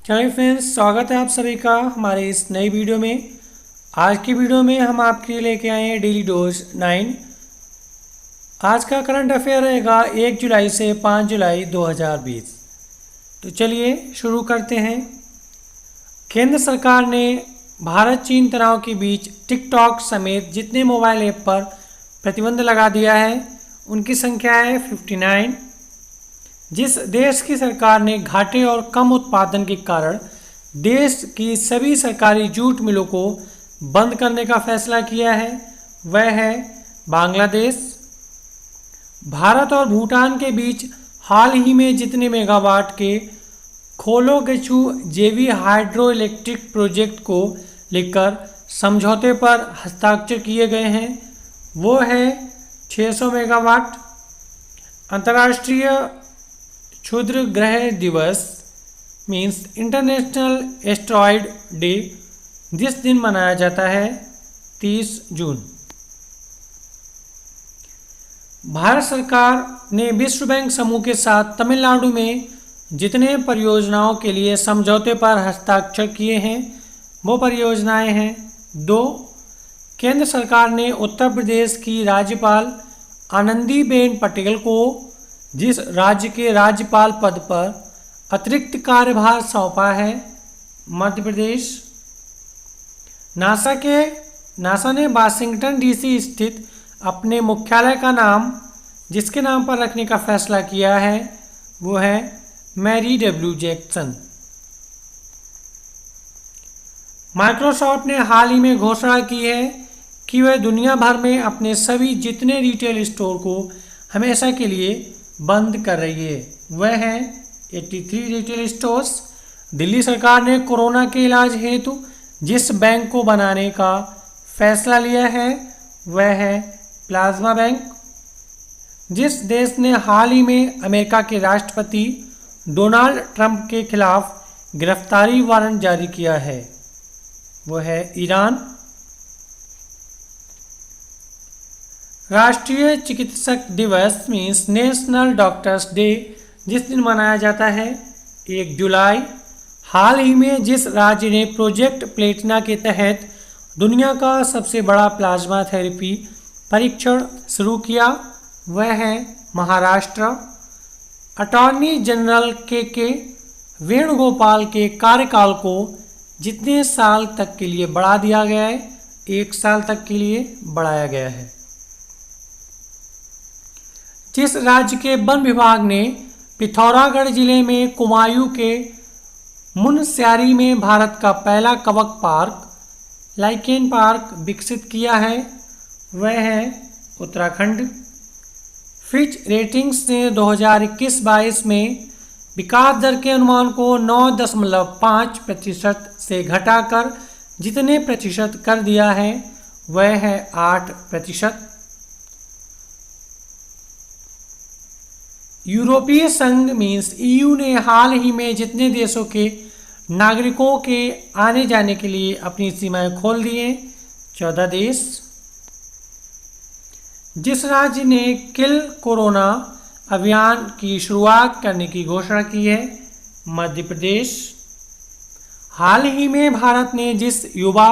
चलिए फ्रेंड्स, स्वागत है आप सभी का हमारे इस नई वीडियो में। आज की वीडियो में हम आपके लिए लेके आए हैं डेली डोज 9। आज का करंट अफेयर रहेगा 1 जुलाई से 5 जुलाई 2020। तो चलिए शुरू करते हैं। केंद्र सरकार ने भारत चीन तनाव के बीच टिकटॉक समेत जितने मोबाइल ऐप पर प्रतिबंध लगा दिया है उनकी संख्या है 59। जिस देश की सरकार ने घाटे और कम उत्पादन के कारण देश की सभी सरकारी जूट मिलों को बंद करने का फैसला किया है वह है बांग्लादेश। भारत और भूटान के बीच हाल ही में जितने मेगावाट के खोलोगेचू जेवी हाइड्रो इलेक्ट्रिक प्रोजेक्ट को लेकर समझौते पर हस्ताक्षर किए गए हैं वो है 600 मेगावाट। अंतर्राष्ट्रीय क्षुद्र ग्रह दिवस मीन्स इंटरनेशनल एस्ट्रॉयड डे जिस दिन मनाया जाता है 30 जून। भारत सरकार ने विश्व बैंक समूह के साथ तमिलनाडु में जितने परियोजनाओं के लिए समझौते पर हस्ताक्षर किए हैं वो परियोजनाएं हैं 2। केंद्र सरकार ने उत्तर प्रदेश की राज्यपाल आनंदीबेन पटेल को जिस राज्य के राज्यपाल पद पर अतिरिक्त कार्यभार सौंपा है मध्य प्रदेश। नासा ने वाशिंगटन डीसी स्थित अपने मुख्यालय का नाम जिसके नाम पर रखने का फैसला किया है वो है मैरी डब्ल्यू जैक्सन। माइक्रोसॉफ्ट ने हाल ही में घोषणा की है कि वह दुनिया भर में अपने सभी जितने रिटेल स्टोर को हमेशा के लिए बंद कर रही है वह है 83 रिटेल स्टोर्स। दिल्ली सरकार ने कोरोना के इलाज हेतु जिस बैंक को बनाने का फैसला लिया है वह है प्लाज्मा बैंक। जिस देश ने हाल ही में अमेरिका के राष्ट्रपति डोनाल्ड ट्रंप के खिलाफ गिरफ्तारी वारंट जारी किया है वह है ईरान। राष्ट्रीय चिकित्सक दिवस मीन्स नेशनल डॉक्टर्स डे जिस दिन मनाया जाता है 1 जुलाई। हाल ही में जिस राज्य ने प्रोजेक्ट प्लेटिना के तहत दुनिया का सबसे बड़ा प्लाज्मा थेरेपी परीक्षण शुरू किया वह है महाराष्ट्र। अटॉर्नी जनरल के वेणुगोपाल के कार्यकाल को जितने साल तक के लिए बढ़ा दिया गया है 1 साल तक के लिए बढ़ाया गया है। जिस राज्य के वन विभाग ने पिथौरागढ़ जिले में कुमायूं के मुनस्यारी में भारत का पहला कवक पार्क लाइकेन पार्क विकसित किया है वह है उत्तराखंड। फिच रेटिंग्स ने 2021-22 में विकास दर के अनुमान को 9.5% से घटाकर जितने प्रतिशत कर दिया है वह है 8%। यूरोपीय संघ मीन्स ईयू ने हाल ही में जितने देशों के नागरिकों के आने जाने के लिए अपनी सीमाएं खोल दी हैं 14 देश। जिस राज्य ने किल कोरोना अभियान की शुरुआत करने की घोषणा की है मध्य प्रदेश। हाल ही में भारत ने जिस युवा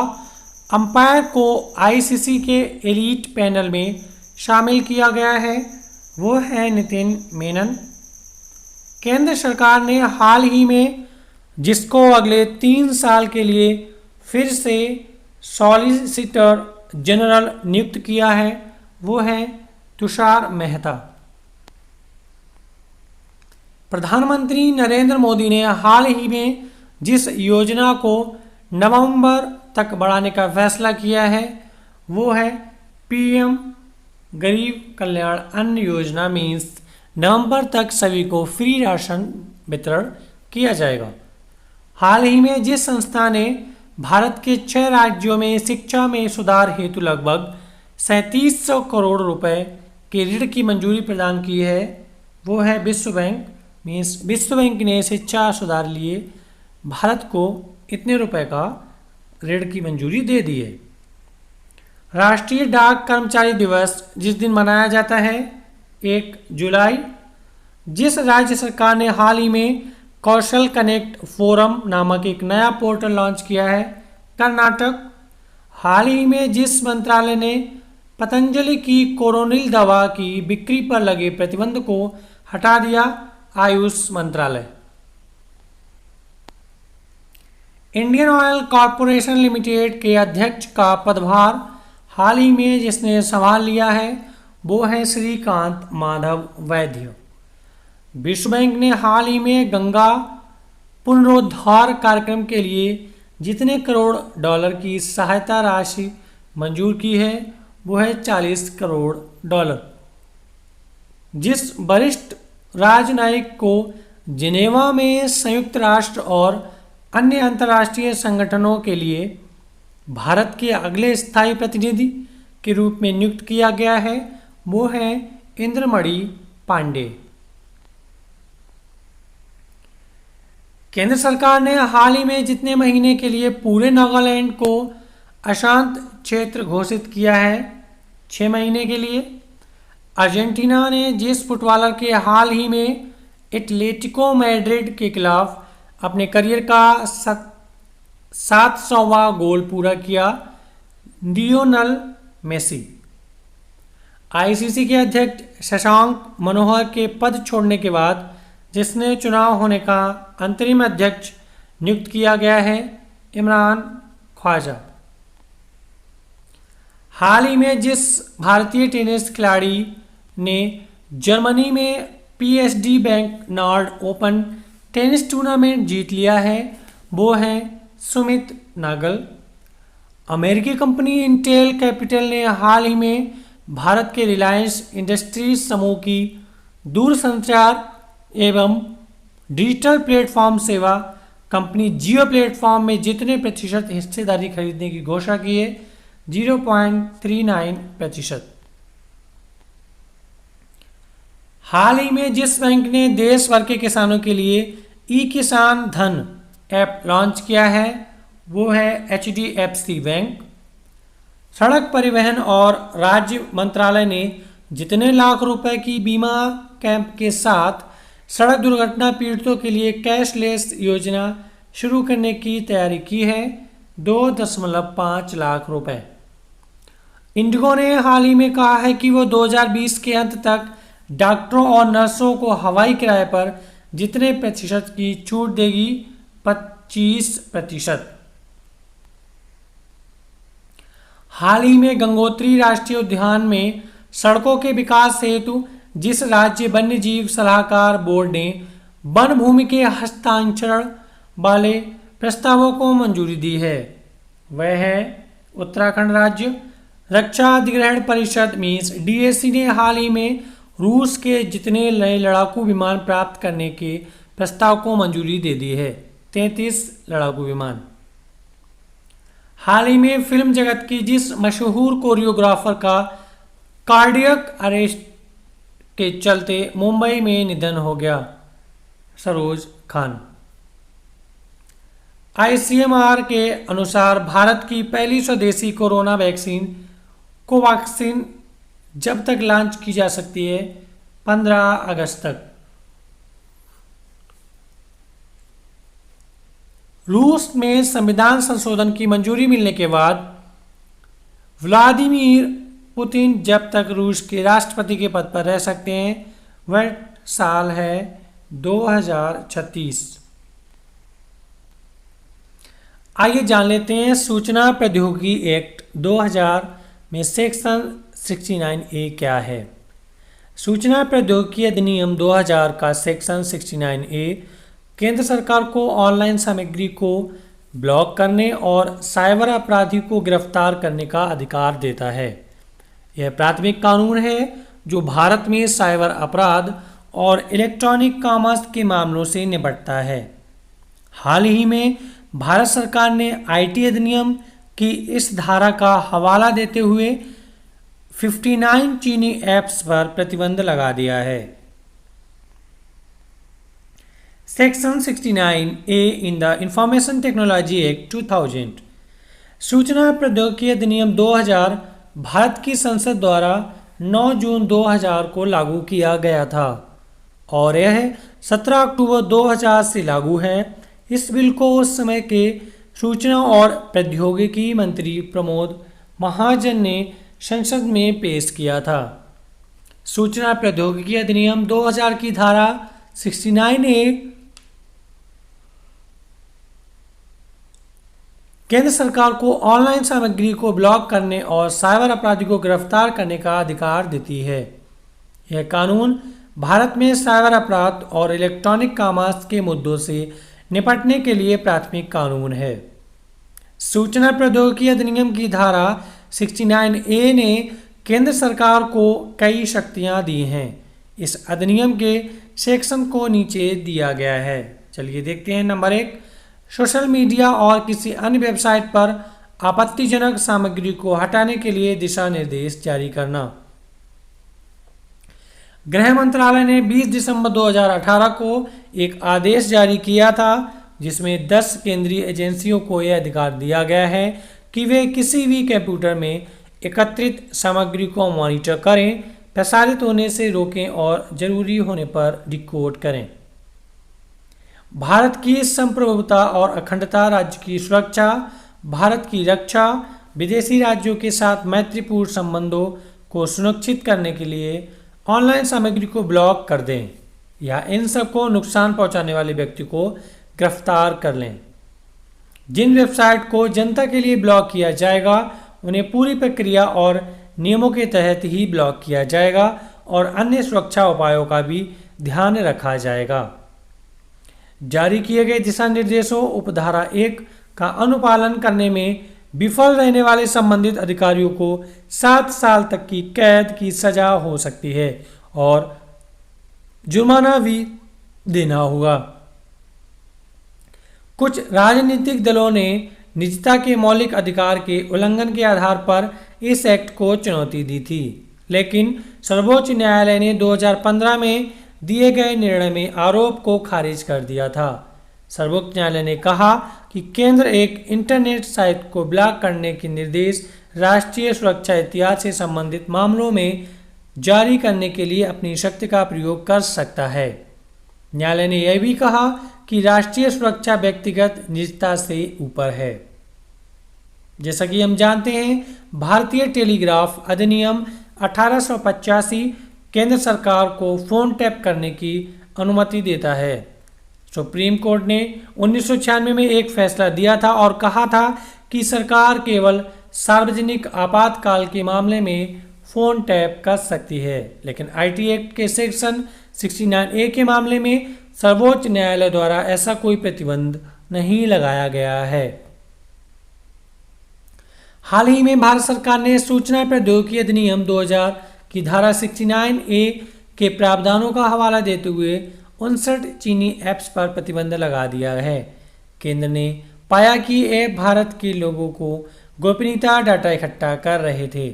अंपायर को आईसीसी के एलीट पैनल में शामिल किया गया है वो है नितिन मेनन। केंद्र सरकार ने हाल ही में जिसको अगले 3 साल के लिए फिर से सॉलिसिटर जनरल नियुक्त किया है वो है तुषार मेहता। प्रधानमंत्री नरेंद्र मोदी ने हाल ही में जिस योजना को नवंबर तक बढ़ाने का फैसला किया है वो है पीएम गरीब कल्याण अन्न योजना मीन्स नवंबर तक सभी को फ्री राशन वितरण किया जाएगा। हाल ही में जिस संस्था ने भारत के 6 राज्यों में शिक्षा में सुधार हेतु लगभग 3700 करोड़ रुपए के ऋण की मंजूरी प्रदान की है वो है विश्व बैंक। मीन्स विश्व बैंक ने शिक्षा सुधार लिए भारत को इतने रुपए का ऋण की मंजूरी दे दी है। राष्ट्रीय डाक कर्मचारी दिवस जिस दिन मनाया जाता है 1 जुलाई। जिस राज्य सरकार ने हाल ही में कौशल कनेक्ट फोरम नामक एक नया पोर्टल लॉन्च किया है। कर्नाटक, हाल ही में जिस मंत्रालय ने पतंजलि की कोरोनिल दवा की बिक्री पर लगे प्रतिबंध को हटा दिया, आयुष मंत्रालय। इंडियन ऑयल कॉरपोरेशन लिमिटेड के अध्यक्ष का पदभार हाल ही में जिसने संभाल लिया है वो है श्रीकांत माधव वैद्य। विश्व बैंक ने हाल ही में गंगा पुनरुद्धार कार्यक्रम के लिए जितने करोड़ डॉलर की सहायता राशि मंजूर की है वो है 40 करोड़ डॉलर। जिस वरिष्ठ राजनयिक को जिनेवा में संयुक्त राष्ट्र और अन्य अंतर्राष्ट्रीय संगठनों के लिए भारत के अगले स्थायी प्रतिनिधि के रूप में नियुक्त किया गया है वो है इंद्रमणि पांडे। केंद्र सरकार ने हाल ही में जितने महीने के लिए पूरे नागालैंड को अशांत क्षेत्र घोषित किया है, 6 महीने के लिए। अर्जेंटीना ने जिस फुटबॉलर के हाल ही में एटलेटिको मैड्रिड के खिलाफ अपने करियर का 700वां गोल पूरा किया, लियोनेल मेसी। आईसीसी के अध्यक्ष शशांक मनोहर के पद छोड़ने के बाद जिसने चुनाव होने का अंतरिम अध्यक्ष नियुक्त किया गया है, इमरान ख्वाजा। हाल ही में जिस भारतीय टेनिस खिलाड़ी ने जर्मनी में PSD bank nord open tennis tournament जीत लिया है वो है सुमित नागल। अमेरिकी कंपनी इंटेल कैपिटल ने हाल ही में भारत के रिलायंस इंडस्ट्रीज समूह की दूरसंचार एवं डिजिटल प्लेटफॉर्म सेवा कंपनी जियो प्लेटफॉर्म में जितने प्रतिशत हिस्सेदारी खरीदने की घोषणा की है, 0.39%। हाल ही में जिस बैंक ने देश भर के किसानों के लिए ई किसान धन ऐप लॉन्च किया है वो है HDFC बैंक। सड़क परिवहन और राज्य मंत्रालय ने जितने लाख रुपए की बीमा कैंप के साथ सड़क दुर्घटना पीड़ितों के लिए कैशलेस योजना शुरू करने की तैयारी की है, 2.5 लाख रुपए। इंडिगो ने हाल ही में कहा है कि वो 2020 के अंत तक डॉक्टरों और नर्सों को हवाई किराए पर जितने प्रतिशत की छूट देगी, 25%। हाल ही में गंगोत्री राष्ट्रीय उद्यान में सड़कों के विकास हेतु जिस राज्य वन्य जीव सलाहकार बोर्ड ने वन भूमि के हस्तांतरण वाले प्रस्तावों को मंजूरी दी है वह है उत्तराखंड राज्य। रक्षा अधिग्रहण परिषद मीन्स डीएसी ने हाल ही में रूस के जितने नए लड़ाकू विमान प्राप्त करने के प्रस्ताव को मंजूरी दे दी है, 33 लड़ाकू विमान। हाल ही में फिल्म जगत की जिस मशहूर कोरियोग्राफर का कार्डियक अरेस्ट के चलते मुंबई में निधन हो गया, सरोज खान। आईसीएमआर के अनुसार भारत की पहली स्वदेशी कोरोना वैक्सीन कोवैक्सीन जब तक लॉन्च की जा सकती है, 15 अगस्त तक। रूस में संविधान संशोधन की मंजूरी मिलने के बाद व्लादिमीर पुतिन जब तक रूस के राष्ट्रपति के पद पर रह सकते हैं वह साल है 2036। आइए जान लेते हैं सूचना प्रौद्योगिकी एक्ट 2000 में सेक्शन 69A क्या है। सूचना प्रौद्योगिकी अधिनियम 2000 का सेक्शन 69A केंद्र सरकार को ऑनलाइन सामग्री को ब्लॉक करने और साइबर अपराधी को गिरफ्तार करने का अधिकार देता है। यह प्राथमिक कानून है जो भारत में साइबर अपराध और इलेक्ट्रॉनिक कॉमर्स के मामलों से निपटता है। हाल ही में भारत सरकार ने आईटी अधिनियम की इस धारा का हवाला देते हुए 59 चीनी ऐप्स पर प्रतिबंध लगा दिया है। Section 69A in the information technology act 2000 सूचना प्रौद्योगिकी अधिनियम 2000 भारत की संसद द्वारा 9 जून 2000 को लागू किया गया था। और यह 17 अक्टूबर 2000 से लागू है। इस बिल को उस समय के सूचना और प्रौद्योगिकी मंत्री प्रमोद महाजन ने संसद में पेश किया था। सूचना प्रौद्योगिकी अधिनियम 2000 की धारा 69A केंद्र सरकार को ऑनलाइन सामग्री को ब्लॉक करने और साइबर अपराधी को गिरफ्तार करने का अधिकार देती है। यह कानून भारत में साइबर अपराध और इलेक्ट्रॉनिक कॉमर्स के मुद्दों से निपटने के लिए प्राथमिक कानून है। सूचना प्रौद्योगिकी अधिनियम की धारा 69A ने केंद्र सरकार को कई शक्तियां दी हैं। इस अधिनियम के सेक्शन को नीचे दिया गया है। चलिए देखते हैं। नंबर 1, सोशल मीडिया और किसी अन्य वेबसाइट पर आपत्तिजनक सामग्री को हटाने के लिए दिशा निर्देश जारी करना। गृह मंत्रालय ने 20 दिसंबर 2018 को एक आदेश जारी किया था जिसमें 10 केंद्रीय एजेंसियों को यह अधिकार दिया गया है कि वे किसी भी कंप्यूटर में एकत्रित सामग्री को मॉनिटर करें, प्रसारित होने से रोकें और जरूरी होने पर डिकोड करें। भारत की संप्रभुता और अखंडता, राज्य की सुरक्षा, भारत की रक्षा, विदेशी राज्यों के साथ मैत्रीपूर्ण संबंधों को सुनिश्चित करने के लिए ऑनलाइन सामग्री को ब्लॉक कर दें या इन सबको नुकसान पहुंचाने वाले व्यक्ति को गिरफ्तार कर लें। जिन वेबसाइट को जनता के लिए ब्लॉक किया जाएगा उन्हें पूरी प्रक्रिया और नियमों के तहत ही ब्लॉक किया जाएगा और अन्य सुरक्षा उपायों का भी ध्यान रखा जाएगा। जारी किए गए दिशा निर्देशों उपधारा 1 का अनुपालन करने में विफल रहने वाले संबंधित अधिकारियों को 7 साल तक की कैद की सजा हो सकती है और जुर्माना भी देना होगा। कुछ राजनीतिक दलों ने निजता के मौलिक अधिकार के उल्लंघन के आधार पर इस एक्ट को चुनौती दी थी, लेकिन सर्वोच्च न्यायालय ने 2015 में दिए गए निर्णय में आरोप को खारिज कर दिया था। सर्वोच्च न्यायालय ने कहा कि केंद्र एक इंटरनेट साइट को ब्लॉक करने के निर्देश राष्ट्रीय सुरक्षा इतिहास से संबंधित मामलों में जारी करने के लिए अपनी शक्ति का प्रयोग कर सकता है। न्यायालय ने यह भी कहा कि राष्ट्रीय सुरक्षा व्यक्तिगत निजता से ऊपर है। जैसा कि हम जानते हैं, भारतीय टेलीग्राफ अधिनियम 1885 केंद्र सरकार को फोन टैप करने की अनुमति देता है। सुप्रीम कोर्ट ने 1996 में एक फैसला दिया था और कहा था कि सरकार केवल सार्वजनिक आपातकाल के मामले में फ़ोन टैप कर सकती है, लेकिन आईटी एक्ट के सेक्शन 69A के मामले में सर्वोच्च न्यायालय द्वारा ऐसा कोई प्रतिबंध नहीं लगाया गया है। हाल ही में भारत सरकार ने सूचना प्रौद्योगिकी अधिनियम 2000 की धारा 69A के प्रावधानों का हवाला देते हुए 59 चीनी ऐप्स पर प्रतिबंध लगा दिया है। केंद्र ने पाया कि ऐप भारत के लोगों को गोपनीयता डाटा इकट्ठा कर रहे थे।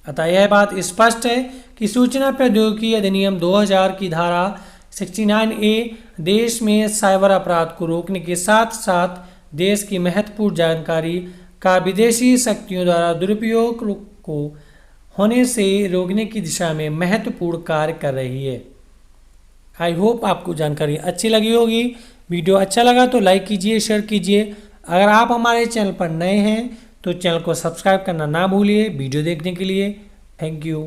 अतः यह बात स्पष्ट है कि सूचना प्रौद्योगिकी अधिनियम 2000 की धारा 69A देश में साइबर अपराध को रोकने के साथ साथ देश की महत्वपूर्ण जानकारी का विदेशी शक्तियों द्वारा दुरुपयोग को होने से रोकने की दिशा में महत्वपूर्ण कार्य कर रही है। आई होप आपको जानकारी अच्छी लगी होगी। वीडियो अच्छा लगा तो लाइक कीजिए, शेयर कीजिए। अगर आप हमारे चैनल पर नए हैं तो चैनल को सब्सक्राइब करना ना भूलिए। वीडियो देखने के लिए थैंक यू।